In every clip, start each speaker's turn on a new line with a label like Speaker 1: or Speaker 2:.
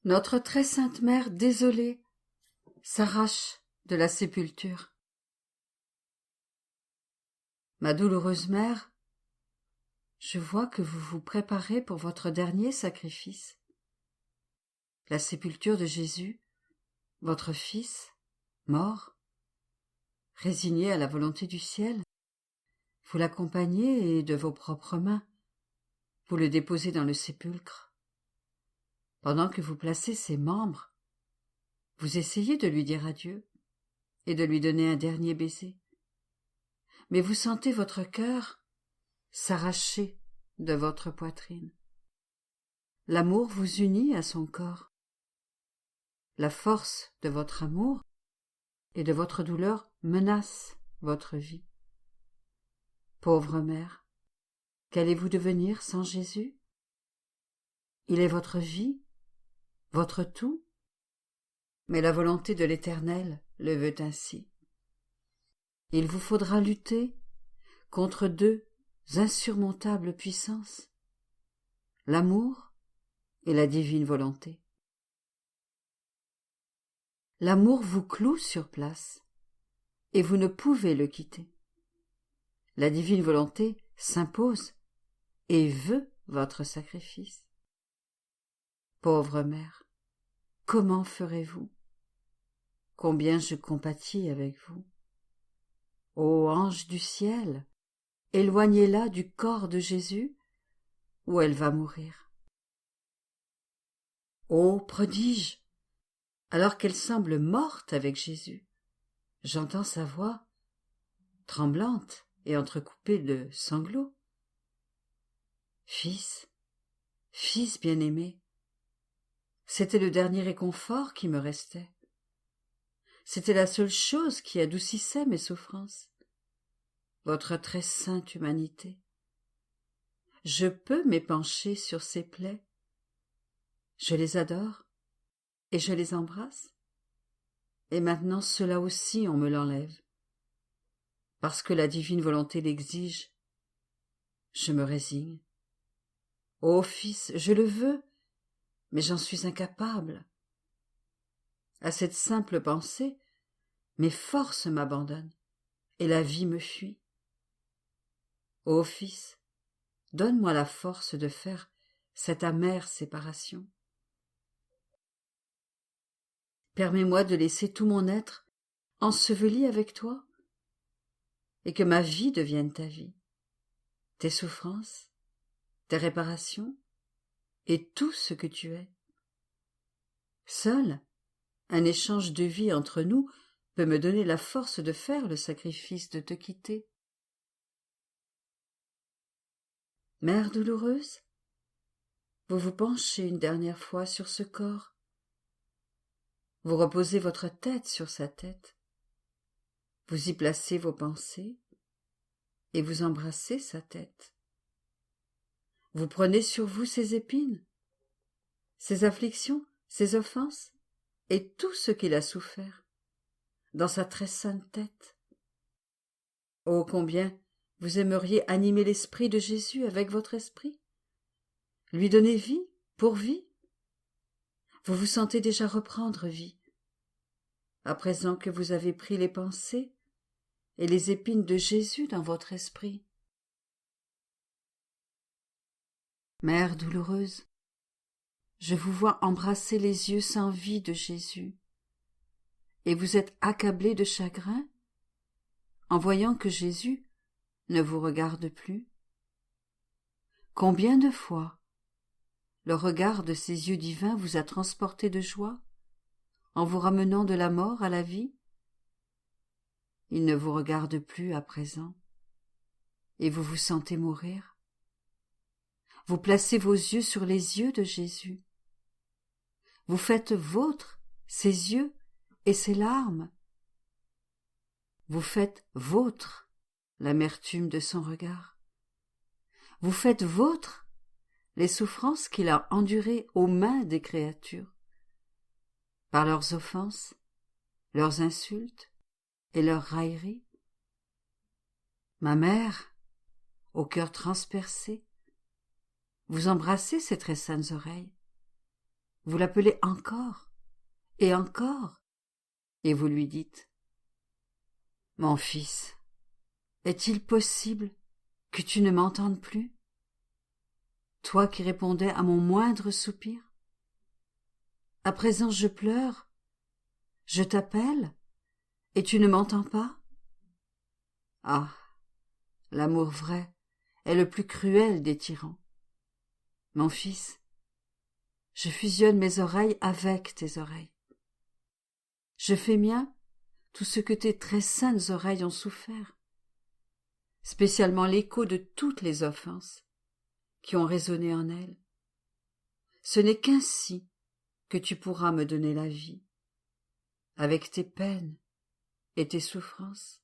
Speaker 1: Notre très sainte mère, désolée, s'arrache de la sépulture. Ma douloureuse mère, je vois que vous vous préparez pour votre dernier sacrifice. La sépulture de Jésus, votre Fils, mort, résigné à la volonté du ciel, vous l'accompagnez et de vos propres mains, vous le déposez dans le sépulcre. Pendant que vous placez ses membres, vous essayez de lui dire adieu et de lui donner un dernier baiser. Mais vous sentez votre cœur s'arracher de votre poitrine. L'amour vous unit à son corps. La force de votre amour et de votre douleur menace votre vie. Pauvre mère, qu'allez-vous devenir sans Jésus? Il est votre vie, votre tout, mais la volonté de l'Éternel le veut ainsi. Il vous faudra lutter contre deux insurmontables puissances, l'amour et la divine volonté. L'amour vous cloue sur place, et vous ne pouvez le quitter. La divine volonté s'impose et veut votre sacrifice. Pauvre mère, comment ferez-vous? Combien je compatis avec vous. Ô ange du ciel, éloignez-la du corps de Jésus, ou elle va mourir. Ô prodige, alors qu'elle semble morte avec Jésus, j'entends sa voix, tremblante et entrecoupée de sanglots. Fils, fils bien-aimé, c'était le dernier réconfort qui me restait. C'était la seule chose qui adoucissait mes souffrances. Votre très sainte humanité. Je peux m'épancher sur ces plaies. Je les adore et je les embrasse. Et maintenant cela aussi on me l'enlève. Parce que la divine volonté l'exige, je me résigne. Ô Fils, je le veux, mais j'en suis incapable. À cette simple pensée, mes forces m'abandonnent et la vie me fuit. Ô Fils, donne-moi la force de faire cette amère séparation. Permets-moi de laisser tout mon être enseveli avec toi et que ma vie devienne ta vie, tes souffrances, tes réparations et tout ce que tu es. Seul un échange de vie entre nous peut me donner la force de faire le sacrifice de te quitter. Mère douloureuse, vous vous penchez une dernière fois sur ce corps. Vous reposez votre tête sur sa tête. Vous y placez vos pensées et vous embrassez sa tête. Vous prenez sur vous ses épines, ses afflictions, ses offenses et tout ce qu'il a souffert dans sa très sainte tête. Oh, combien vous aimeriez animer l'esprit de Jésus avec votre esprit, lui donner vie pour vie. Vous vous sentez déjà reprendre vie, à présent que vous avez pris les pensées et les épines de Jésus dans votre esprit. Mère douloureuse, je vous vois embrasser les yeux sans vie de Jésus, et vous êtes accablée de chagrin en voyant que Jésus ne vous regarde plus. Combien de fois le regard de ses yeux divins vous a transporté de joie en vous ramenant de la mort à la vie? Il ne vous regarde plus à présent, et vous vous sentez mourir. Vous placez vos yeux sur les yeux de Jésus. Vous faites vôtres ses yeux et ses larmes. Vous faites vôtre l'amertume de son regard. Vous faites vôtre les souffrances qu'il a endurées aux mains des créatures, par leurs offenses, leurs insultes et leurs railleries. Ma mère, au cœur transpercé, vous embrassez ses très saintes oreilles. vous l'appelez encore, et vous lui dites « Mon fils, est-il possible que tu ne m'entendes plus, toi qui répondais à mon moindre soupir? À présent je pleure, je t'appelle, et tu ne m'entends pas? Ah, l'amour vrai est le plus cruel des tyrans. Mon fils, je fusionne mes oreilles avec tes oreilles. Je fais mien tout ce que tes très saintes oreilles ont souffert, spécialement l'écho de toutes les offenses qui ont résonné en elles. Ce n'est qu'ainsi que tu pourras me donner la vie, avec tes peines et tes souffrances. »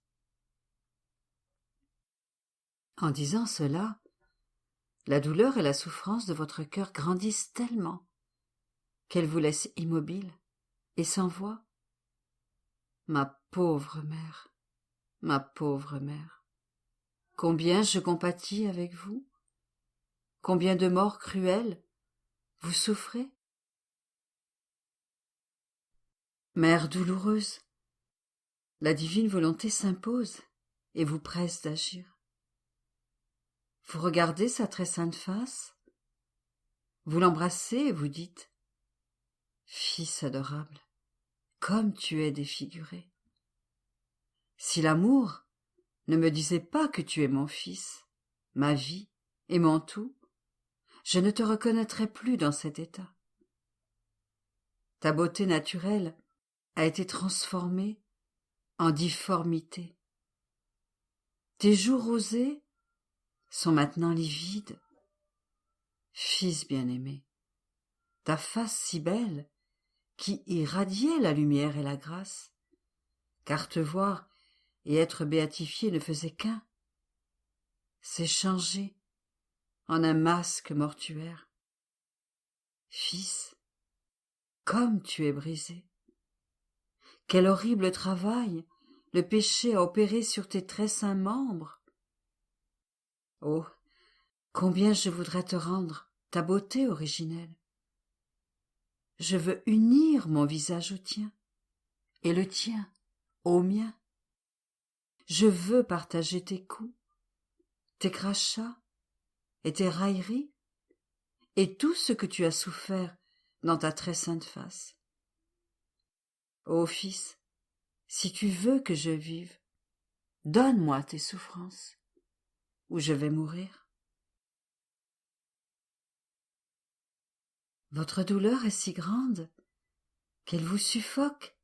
Speaker 1: En disant cela, la douleur et la souffrance de votre cœur grandissent tellement qu'elles vous laissent immobile et sans voix. Ma pauvre mère, combien je compatis avec vous, combien de morts cruelles vous souffrez. Mère douloureuse, la divine volonté s'impose et vous presse d'agir. Vous regardez sa très sainte face, vous l'embrassez et vous dites « Fils adorable, comme tu es défiguré. Si l'amour ne me disait pas que tu es mon fils, ma vie et mon tout, je ne te reconnaîtrais plus dans cet état. Ta beauté naturelle a été transformée en difformité. Tes joues rosées sont maintenant livides. Fils bien-aimé, ta face si belle, qui irradiait la lumière et la grâce, car te voir et être béatifié ne faisait qu'un, s'est changée en un masque mortuaire. Fils, comme tu es brisé. Quel horrible travail le péché a opéré sur tes très saints membres. Oh, combien je voudrais te rendre ta beauté originelle. Je veux unir mon visage au tien, et le tien au mien. Je veux partager tes coups, tes crachats et tes railleries, et tout ce que tu as souffert dans ta très sainte face. Ô Fils, si tu veux que je vive, donne-moi tes souffrances, ou je vais mourir. Votre douleur est si grande qu'elle vous suffoque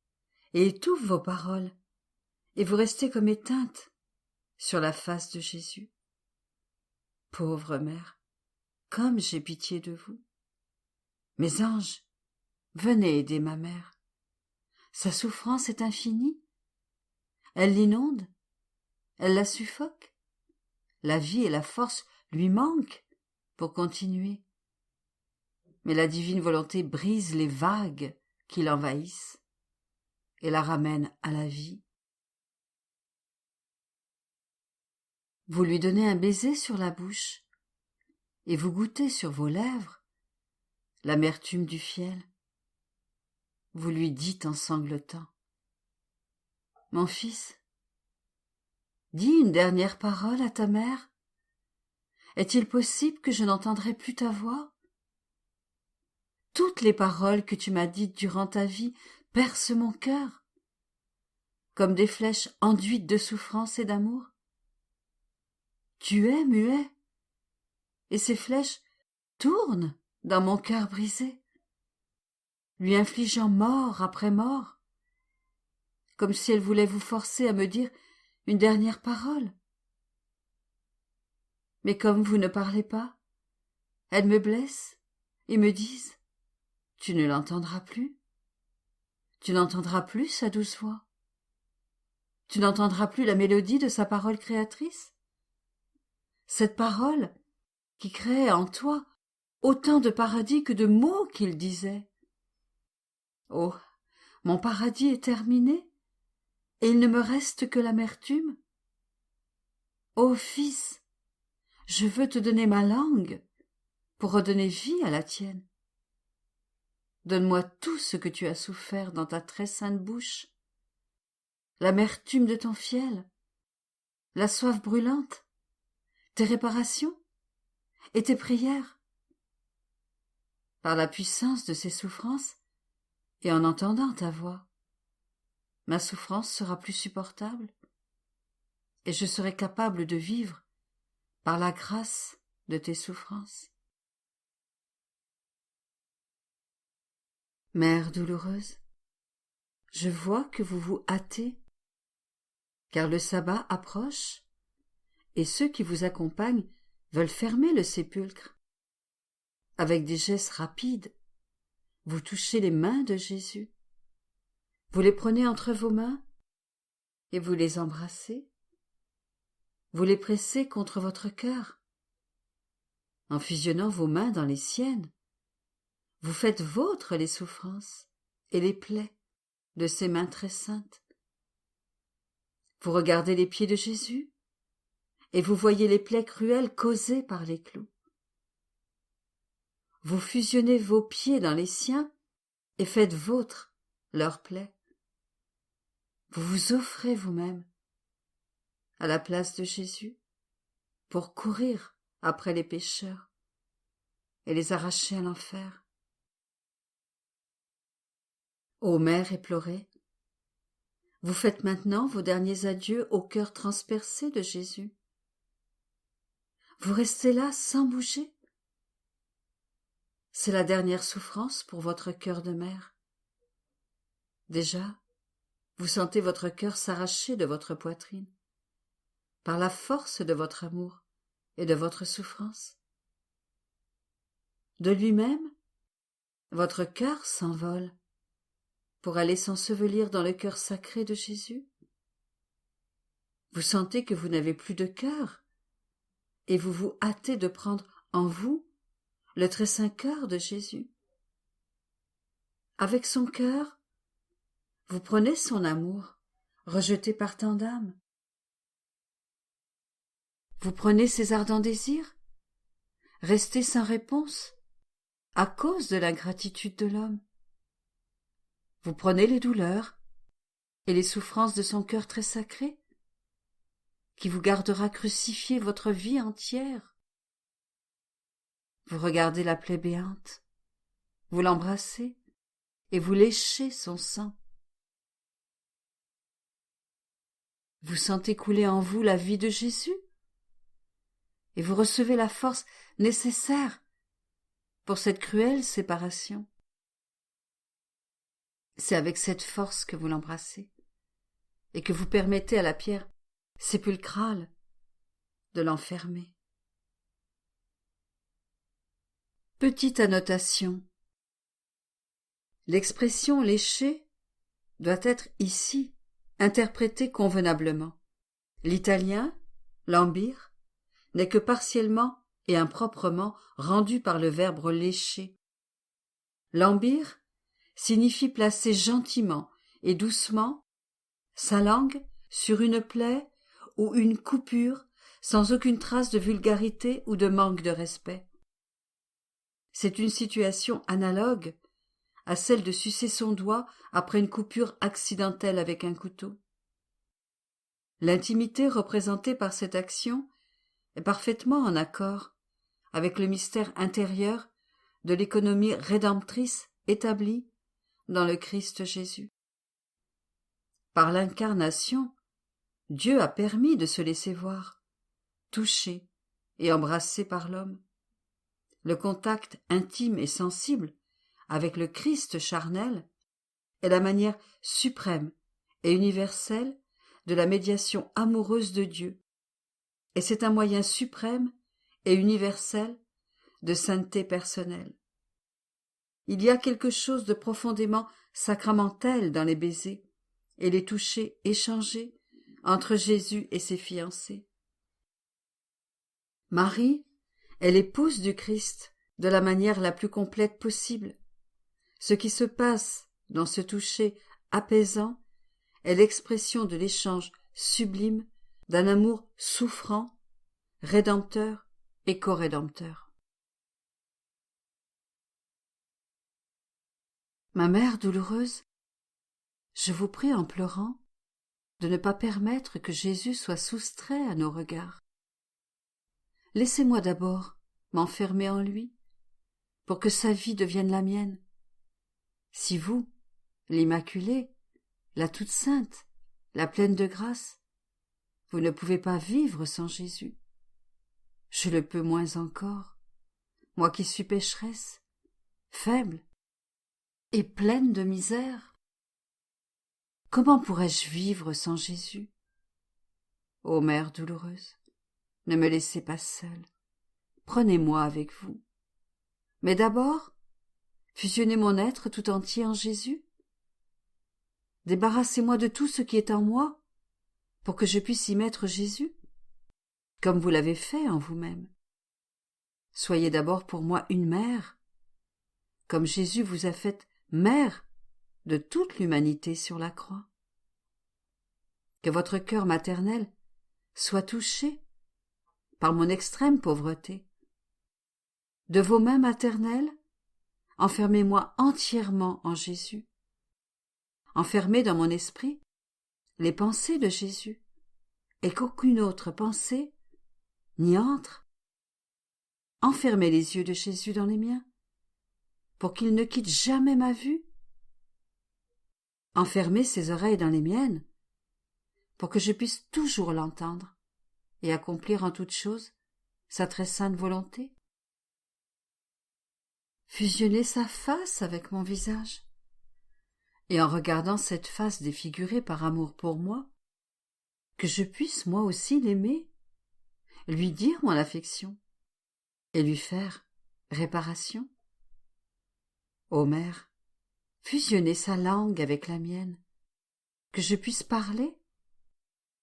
Speaker 1: et étouffe vos paroles, et vous restez comme éteinte sur la face de Jésus. Pauvre mère, comme j'ai pitié de vous. Mes anges, venez aider ma mère. Sa souffrance est infinie. Elle l'inonde, elle la suffoque. La vie et la force lui manquent pour continuer. Mais la divine volonté brise les vagues qui l'envahissent et la ramène à la vie. Vous lui donnez un baiser sur la bouche et vous goûtez sur vos lèvres l'amertume du fiel. Vous lui dites en sanglotant « Mon fils, dis une dernière parole à ta mère. Est-il possible que je n'entendrai plus ta voix? Toutes les paroles que tu m'as dites durant ta vie percent mon cœur, comme des flèches enduites de souffrance et d'amour. Tu es muet, et ces flèches tournent dans mon cœur brisé, lui infligeant mort après mort, comme si elles voulaient vous forcer à me dire une dernière parole. Mais comme vous ne parlez pas, elles me blessent et me disent « Tu ne l'entendras plus. Tu n'entendras plus sa douce voix. Tu n'entendras plus la mélodie de sa parole créatrice. Cette parole qui créait en toi autant de paradis que de mots qu'il disait. Oh, mon paradis est terminé, et il ne me reste que l'amertume. Ô Fils, je veux te donner ma langue pour redonner vie à la tienne. donne-moi tout ce que tu as souffert dans ta très sainte bouche, l'amertume de ton fiel, la soif brûlante, tes réparations et tes prières. Par la puissance de ces souffrances, et en entendant ta voix, ma souffrance sera plus supportable, et je serai capable de vivre par la grâce de tes souffrances. Mère douloureuse, je vois que vous vous hâtez, car le sabbat approche, et ceux qui vous accompagnent veulent fermer le sépulcre. Avec des gestes rapides, vous touchez les mains de Jésus. Vous les prenez entre vos mains et vous les embrassez. Vous les pressez contre votre cœur. En fusionnant vos mains dans les siennes, vous faites vôtres les souffrances et les plaies de ces mains très saintes. Vous regardez les pieds de Jésus et vous voyez les plaies cruelles causées par les clous. Vous fusionnez vos pieds dans les siens et faites vôtres leurs plaies. Vous vous offrez vous-même à la place de Jésus pour courir après les pécheurs et les arracher à l'enfer. Ô mère éplorée, vous faites maintenant vos derniers adieux au cœur transpercé de Jésus. Vous restez là sans bouger. C'est la dernière souffrance pour votre cœur de mère. Déjà, vous sentez votre cœur s'arracher de votre poitrine par la force de votre amour et de votre souffrance. De lui-même, votre cœur s'envole pour aller s'ensevelir dans le cœur sacré de Jésus. Vous sentez que vous n'avez plus de cœur et vous vous hâtez de prendre en vous le très saint cœur de Jésus. Avec son cœur, vous prenez son amour, rejeté par tant d'âmes. Vous prenez ses ardents désirs, restés sans réponse, à cause de l'ingratitude de l'homme. Vous prenez les douleurs et les souffrances de son cœur très sacré, qui vous gardera crucifié votre vie entière. Vous regardez la plaie béante, vous l'embrassez et vous léchez son sang. Vous sentez couler en vous la vie de Jésus et vous recevez la force nécessaire pour cette cruelle séparation. C'est avec cette force que vous l'embrassez et que vous permettez à la pierre sépulcrale de l'enfermer. Petite annotation. L'expression lécher doit être ici interprétée convenablement. L'italien, lambire, n'est que partiellement et improprement rendu par le verbe lécher. Lambire signifie placer gentiment et doucement sa langue sur une plaie ou une coupure sans aucune trace de vulgarité ou de manque de respect. C'est une situation analogue à celle de sucer son doigt après une coupure accidentelle avec un couteau. L'intimité représentée par cette action est parfaitement en accord avec le mystère intérieur de l'économie rédemptrice établie dans le Christ Jésus. Par l'incarnation, Dieu a permis de se laisser voir, toucher et embrasser par l'homme. Le contact intime et sensible avec le Christ charnel est la manière suprême et universelle de la médiation amoureuse de Dieu, et c'est un moyen suprême et universel de sainteté personnelle. Il y a quelque chose de profondément sacramentel dans les baisers et les touchers échangés entre Jésus et ses fiancés. Marie est l'épouse du Christ de la manière la plus complète possible. Ce qui se passe dans ce toucher apaisant est l'expression de l'échange sublime d'un amour souffrant, rédempteur et corédempteur. Ma mère douloureuse, je vous prie en pleurant de ne pas permettre que Jésus soit soustrait à nos regards. Laissez-moi d'abord m'enfermer en lui, pour que sa vie devienne la mienne. Si vous, l'Immaculée, la toute sainte, la pleine de grâce, vous ne pouvez pas vivre sans Jésus, je le peux moins encore, moi qui suis pécheresse, faible et pleine de misère. Comment pourrais-je vivre sans Jésus? Ô Mère douloureuse, ne me laissez pas seule, prenez-moi avec vous. Mais d'abord, fusionnez mon être tout entier en Jésus. Débarrassez-moi de tout ce qui est en moi, pour que je puisse y mettre Jésus, comme vous l'avez fait en vous-même. Soyez d'abord pour moi une mère, comme Jésus vous a faite mère de toute l'humanité sur la croix. Que votre cœur maternel soit touché par mon extrême pauvreté. De vos mains maternelles, enfermez-moi entièrement en Jésus. Enfermez dans mon esprit les pensées de Jésus, et qu'aucune autre pensée n'y entre. Enfermez les yeux de Jésus dans les miens, pour qu'il ne quitte jamais ma vue. Enfermez ses oreilles dans les miennes, pour que je puisse toujours l'entendre et accomplir en toutes choses sa très sainte volonté. Fusionnez sa face avec mon visage, et en regardant cette face défigurée par amour pour moi, que je puisse moi aussi l'aimer, lui dire mon affection, et lui faire réparation. Ô Mère, fusionnez sa langue avec la mienne, que je puisse parler,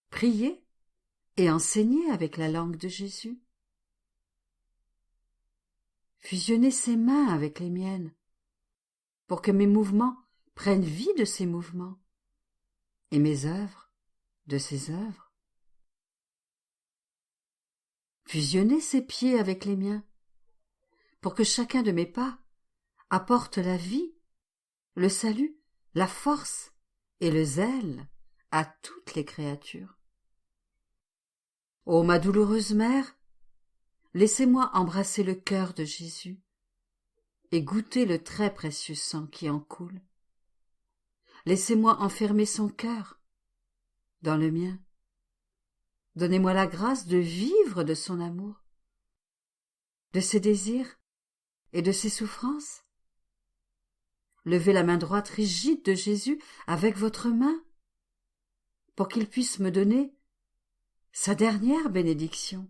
Speaker 1: prier et enseigner avec la langue de Jésus. Fusionnez ses mains avec les miennes, pour que mes mouvements prennent vie de ses mouvements, et mes œuvres de ses œuvres. Fusionnez ses pieds avec les miens, pour que chacun de mes pas apporte la vie, le salut, la force et le zèle à toutes les créatures. Ô ma douloureuse Mère, laissez-moi embrasser le cœur de Jésus et goûter le très précieux sang qui en coule. Laissez-moi enfermer son cœur dans le mien. Donnez-moi la grâce de vivre de son amour, de ses désirs et de ses souffrances. Levez la main droite rigide de Jésus avec votre main, pour qu'il puisse me donner sa dernière bénédiction.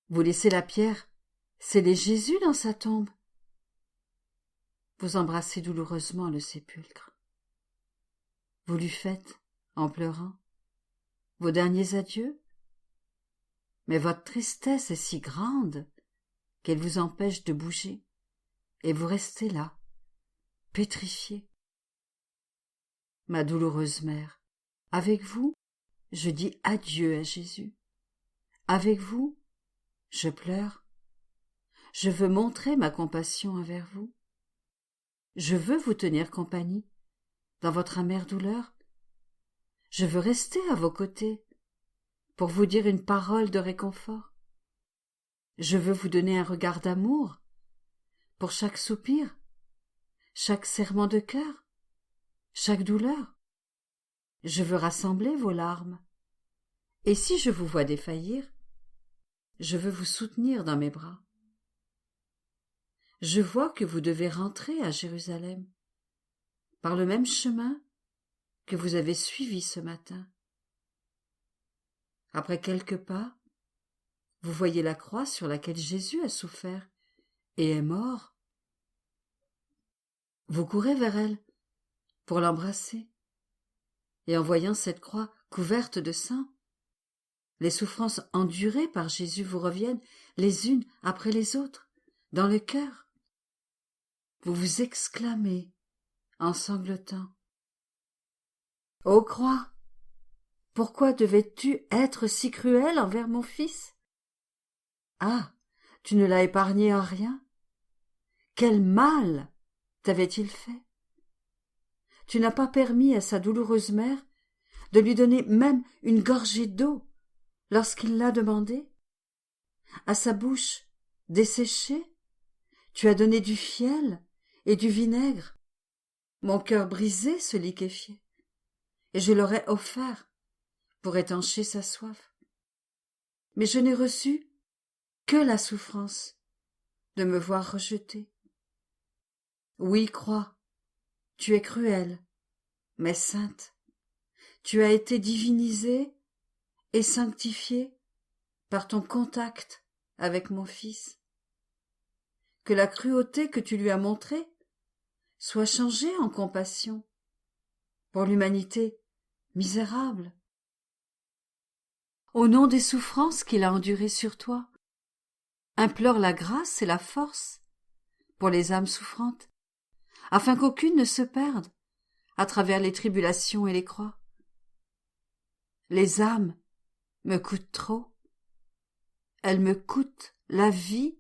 Speaker 1: Vous laissez la pierre sceller Jésus dans sa tombe. Vous embrassez douloureusement le sépulcre. Vous lui faites, en pleurant, vos derniers adieux, mais votre tristesse est si grande qu'elle vous empêche de bouger, et vous restez là, pétrifié. Ma douloureuse Mère, avec vous, je dis adieu à Jésus. Avec vous, je pleure. Je veux montrer ma compassion envers vous. Je veux vous tenir compagnie dans votre amère douleur. Je veux rester à vos côtés pour vous dire une parole de réconfort. Je veux vous donner un regard d'amour pour chaque soupir, chaque serrement de cœur, chaque douleur. Je veux rassembler vos larmes. Et si je vous vois défaillir, je veux vous soutenir dans mes bras. Je vois que vous devez rentrer à Jérusalem, par le même chemin que vous avez suivi ce matin. Après quelques pas, vous voyez la croix sur laquelle Jésus a souffert et est mort. Vous courez vers elle pour l'embrasser, et en voyant cette croix couverte de sang, les souffrances endurées par Jésus vous reviennent les unes après les autres dans le cœur. Vous vous exclamez en sanglotant: « Ô croix, pourquoi devais-tu être si cruel envers mon fils? Ah, tu ne l'as épargné en rien, Quel mal t'avait-il fait? Tu n'as pas permis à sa douloureuse mère de lui donner même une gorgée d'eau lorsqu'il l'a demandé? À sa bouche desséchée, tu as donné du fiel et du vinaigre. Mon cœur brisé se liquéfiait, et je l'aurais offert pour étancher sa soif. Mais je n'ai reçu que la souffrance de me voir rejeté. Oui, crois, tu es cruelle, mais sainte. Tu as été divinisée et sanctifiée par ton contact avec mon Fils. Que la cruauté que tu lui as montrée soit changée en compassion pour l'humanité misérable. Au nom des souffrances qu'il a endurées sur toi, implore la grâce et la force pour les âmes souffrantes, afin qu'aucune ne se perde à travers les tribulations et les croix. Les âmes me coûtent trop. Elles me coûtent la vie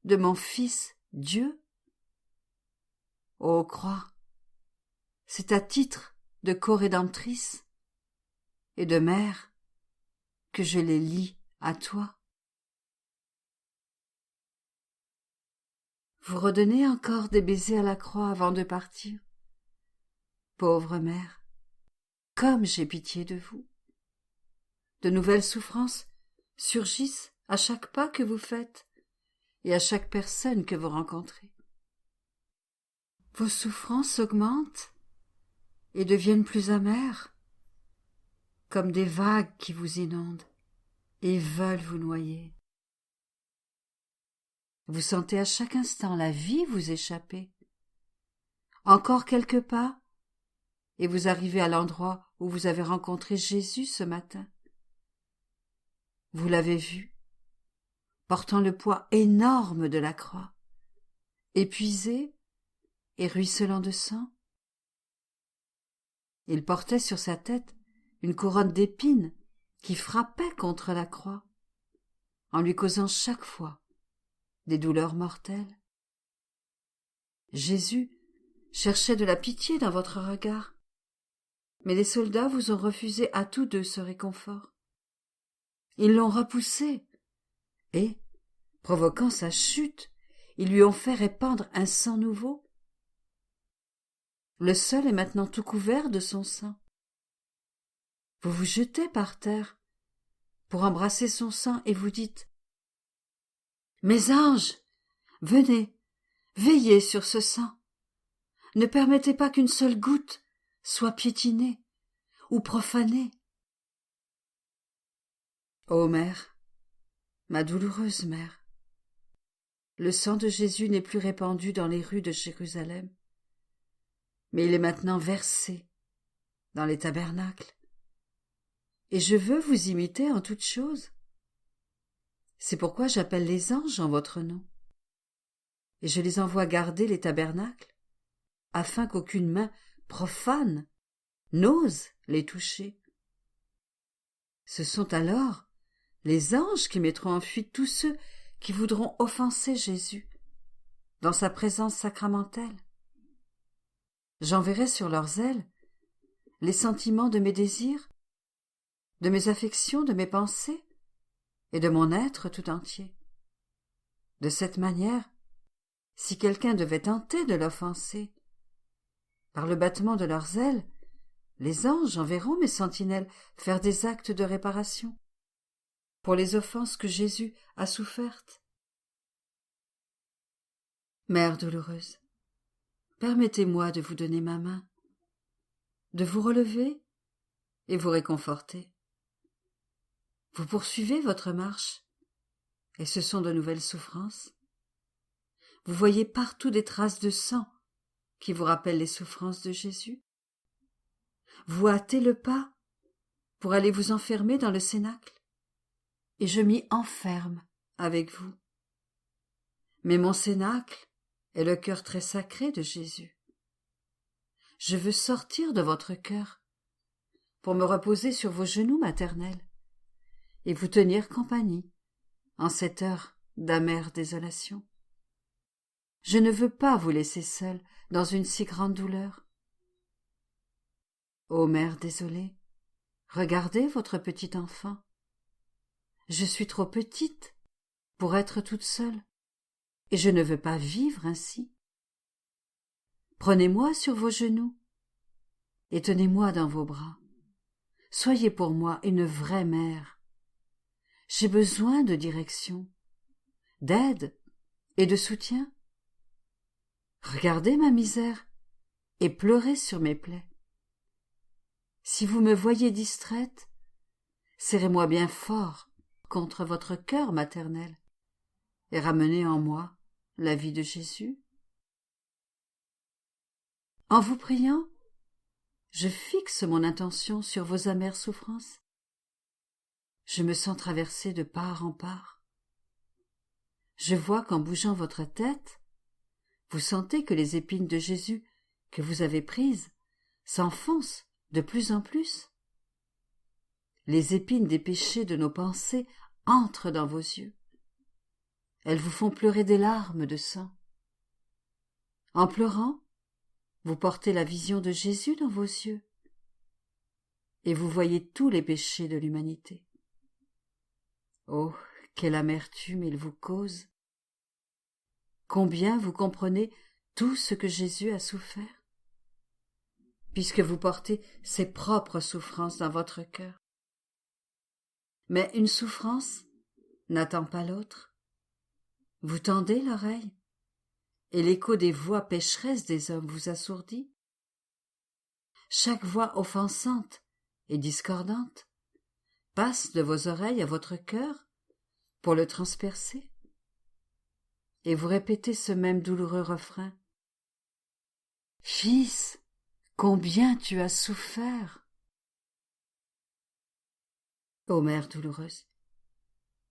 Speaker 1: de mon Fils Dieu. Ô croix, c'est à titre de corédemptrice et de mère que je les lie à toi. Vous redonnez encore des baisers à la croix avant de partir. Pauvre mère, comme j'ai pitié de vous. De nouvelles souffrances surgissent à chaque pas que vous faites et à chaque personne que vous rencontrez. Vos souffrances augmentent et deviennent plus amères, comme des vagues qui vous inondent et veulent vous noyer. Vous sentez à chaque instant la vie vous échapper. Encore quelques pas, et vous arrivez à l'endroit où vous avez rencontré Jésus ce matin. Vous l'avez vu, portant le poids énorme de la croix, épuisé et ruisselant de sang. Il portait sur sa tête une couronne d'épines qui frappait contre la croix, en lui causant chaque fois des douleurs mortelles. Jésus cherchait de la pitié dans votre regard, mais les soldats vous ont refusé à tous deux ce réconfort. Ils l'ont repoussé, et, provoquant sa chute, ils lui ont fait répandre un sang nouveau. Le sol est maintenant tout couvert de son sang. Vous vous jetez par terre pour embrasser son sang et vous dites « Mes anges, venez, veillez sur ce sang. Ne permettez pas qu'une seule goutte soit piétinée ou profanée. » Ô mère, ma douloureuse mère, le sang de Jésus n'est plus répandu dans les rues de Jérusalem, mais il est maintenant versé dans les tabernacles. Et je veux vous imiter en toutes choses. C'est pourquoi j'appelle les anges en votre nom. Et je les envoie garder les tabernacles, afin qu'aucune main profane n'ose les toucher. Ce sont alors les anges qui mettront en fuite tous ceux qui voudront offenser Jésus dans sa présence sacramentelle. J'enverrai sur leurs ailes les sentiments de mes désirs, de mes affections, de mes pensées et de mon être tout entier. De cette manière, si quelqu'un devait tenter de l'offenser, par le battement de leurs ailes, les anges enverront mes sentinelles faire des actes de réparation pour les offenses que Jésus a souffertes. Mère douloureuse, permettez-moi de vous donner ma main, de vous relever et vous réconforter. Vous poursuivez votre marche, et ce sont de nouvelles souffrances. Vous voyez partout des traces de sang qui vous rappellent les souffrances de Jésus. Vous hâtez le pas pour aller vous enfermer dans le cénacle, et je m'y enferme avec vous. Mais mon cénacle est le cœur très sacré de Jésus. Je veux sortir de votre cœur pour me reposer sur vos genoux maternels et vous tenir compagnie en cette heure d'amère désolation. Je ne veux pas vous laisser seule dans une si grande douleur. Ô mère désolée, regardez votre petit enfant. Je suis trop petite pour être toute seule, et je ne veux pas vivre ainsi. Prenez-moi sur vos genoux et tenez-moi dans vos bras. Soyez pour moi une vraie mère. J'ai besoin de direction, d'aide et de soutien. Regardez ma misère et pleurez sur mes plaies. Si vous me voyez distraite, serrez-moi bien fort contre votre cœur maternel et ramenez en moi la vie de Jésus. En vous priant, je fixe mon intention sur vos amères souffrances. Je me sens traversée de part en part. Je vois qu'en bougeant votre tête, vous sentez que les épines de Jésus que vous avez prises s'enfoncent de plus en plus. Les épines des péchés de nos pensées entrent dans vos yeux. Elles vous font pleurer des larmes de sang. En pleurant, vous portez la vision de Jésus dans vos yeux et vous voyez tous les péchés de l'humanité. Oh, quelle amertume il vous cause! Combien vous comprenez tout ce que Jésus a souffert, puisque vous portez ses propres souffrances dans votre cœur. Mais une souffrance n'attend pas l'autre. Vous tendez l'oreille, et l'écho des voix pécheresses des hommes vous assourdit. Chaque voix offensante et discordante passe de vos oreilles à votre cœur pour le transpercer. Et vous répétez ce même douloureux refrain. Fils, combien tu as souffert! Ô mère douloureuse,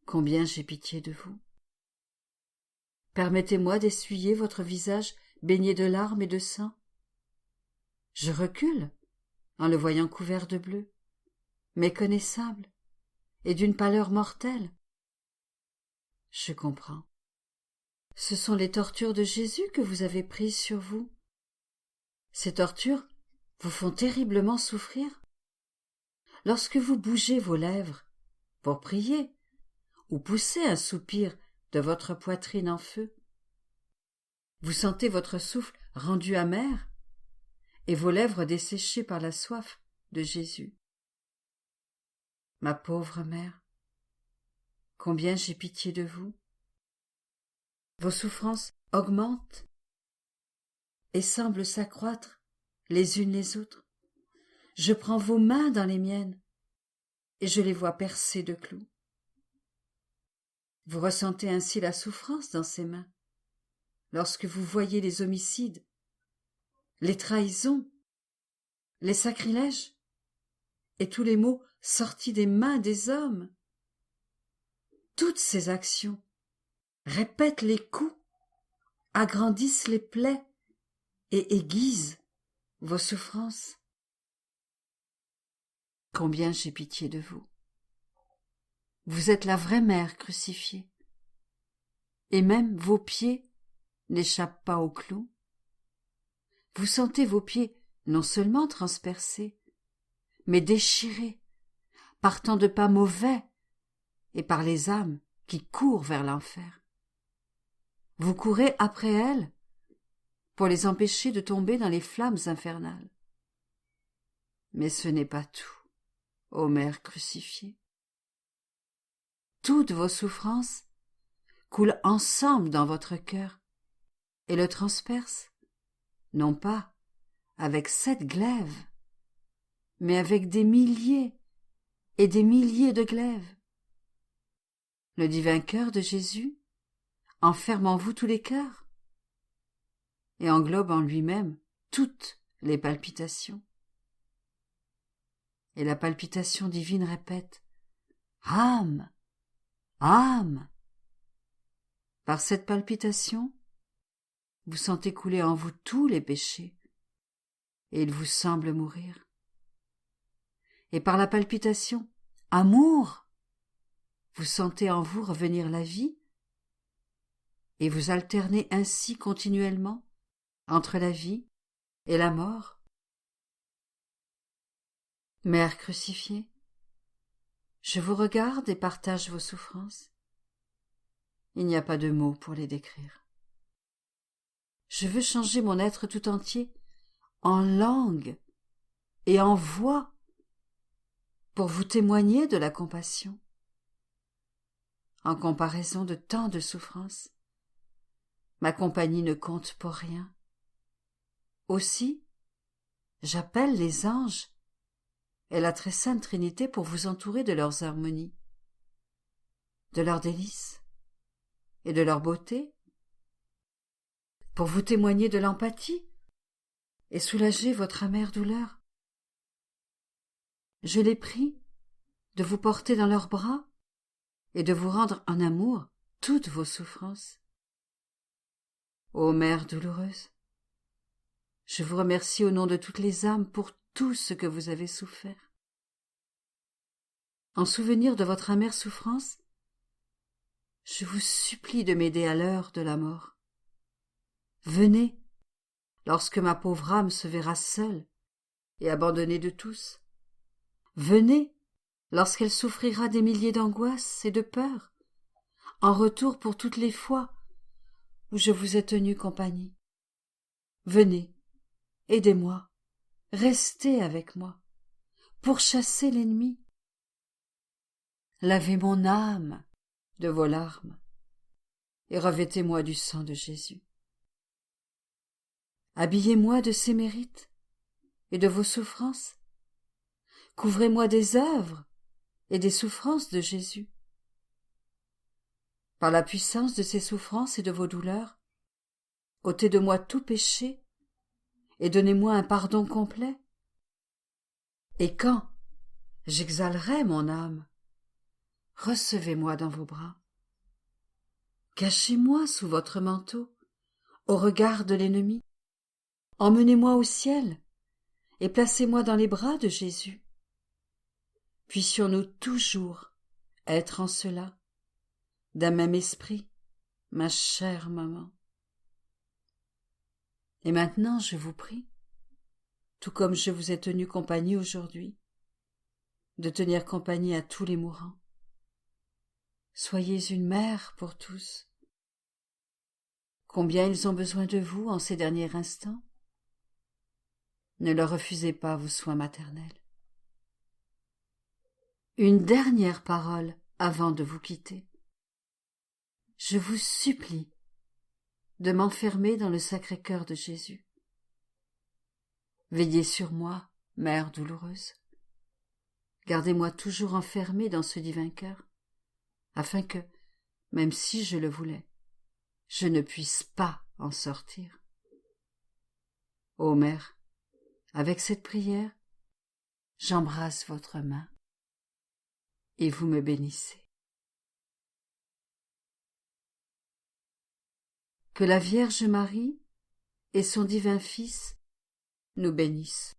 Speaker 1: combien j'ai pitié de vous! Permettez-moi d'essuyer votre visage baigné de larmes et de sang. Je recule en le voyant couvert de bleu, méconnaissable et d'une pâleur mortelle. Je comprends. Ce sont les tortures de Jésus que vous avez prises sur vous. Ces tortures vous font terriblement souffrir. Lorsque vous bougez vos lèvres pour prier ou poussez un soupir de votre poitrine en feu, vous sentez votre souffle rendu amer et vos lèvres desséchées par la soif de Jésus. Ma pauvre mère, combien j'ai pitié de vous! Vos souffrances augmentent et semblent s'accroître les unes les autres. Je prends vos mains dans les miennes et je les vois percées de clous. Vous ressentez ainsi la souffrance dans ces mains lorsque vous voyez les homicides, les trahisons, les sacrilèges et tous les maux sortis des mains des hommes. Toutes ces actions répètent les coups, agrandissent les plaies et aiguisent vos souffrances. Combien j'ai pitié de vous! Vous êtes la vraie mère crucifiée, et même vos pieds n'échappent pas aux clous. Vous sentez vos pieds non seulement transpercés, mais déchirés par tant de pas mauvais et par les âmes qui courent vers l'enfer. Vous courez après elles pour les empêcher de tomber dans les flammes infernales. Mais ce n'est pas tout, ô mère crucifiée. Toutes vos souffrances coulent ensemble dans votre cœur et le transpercent, non pas avec 7 glaives, mais avec des milliers et des milliers de glaives. Le divin cœur de Jésus enferme en vous tous les cœurs et englobe en lui-même toutes les palpitations. Et la palpitation divine répète « Âme, âme !» Par cette palpitation, vous sentez couler en vous tous les péchés et il vous semble mourir. Et par la palpitation « Amour !» vous sentez en vous revenir la vie et vous alternez ainsi continuellement entre la vie et la mort? Mère crucifiée, je vous regarde et partage vos souffrances. Il n'y a pas de mots pour les décrire. Je veux changer mon être tout entier en langue et en voix pour vous témoigner de la compassion. En comparaison de tant de souffrances, ma compagnie ne compte pour rien. Aussi, j'appelle les anges et la très sainte Trinité pour vous entourer de leurs harmonies, de leurs délices et de leur beauté, pour vous témoigner de l'empathie et soulager votre amère douleur. Je les prie de vous porter dans leurs bras et de vous rendre en amour toutes vos souffrances. Ô Mère douloureuse, je vous remercie au nom de toutes les âmes pour tout ce que vous avez souffert. En souvenir de votre amère souffrance, je vous supplie de m'aider à l'heure de la mort. Venez, lorsque ma pauvre âme se verra seule et abandonnée de tous. Venez, lorsqu'elle souffrira des milliers d'angoisses et de peurs, en retour pour toutes les fois où je vous ai tenu compagnie. Venez, aidez-moi, restez avec moi, pourchassez l'ennemi. Lavez mon âme de vos larmes et revêtez-moi du sang de Jésus. Habillez-moi de ses mérites et de vos souffrances. Couvrez-moi des œuvres et des souffrances de Jésus. Par la puissance de ses souffrances et de vos douleurs, ôtez de moi tout péché et donnez-moi un pardon complet. Et quand j'exhalerai mon âme, recevez-moi dans vos bras. Cachez-moi sous votre manteau, au regard de l'ennemi. Emmenez-moi au ciel et placez-moi dans les bras de Jésus. Puissions-nous toujours être en cela, d'un même esprit, ma chère maman. Et maintenant, je vous prie, tout comme je vous ai tenu compagnie aujourd'hui, de tenir compagnie à tous les mourants. Soyez une mère pour tous. Combien ils ont besoin de vous en ces derniers instants. Ne leur refusez pas vos soins maternels. Une dernière parole avant de vous quitter. Je vous supplie de m'enfermer dans le Sacré-Cœur de Jésus. Veillez sur moi, Mère douloureuse. Gardez-moi toujours enfermée dans ce divin cœur, afin que, même si je le voulais, je ne puisse pas en sortir. Ô Mère, avec cette prière, j'embrasse votre main et vous me bénissez. Que la Vierge Marie et son divin Fils nous bénissent.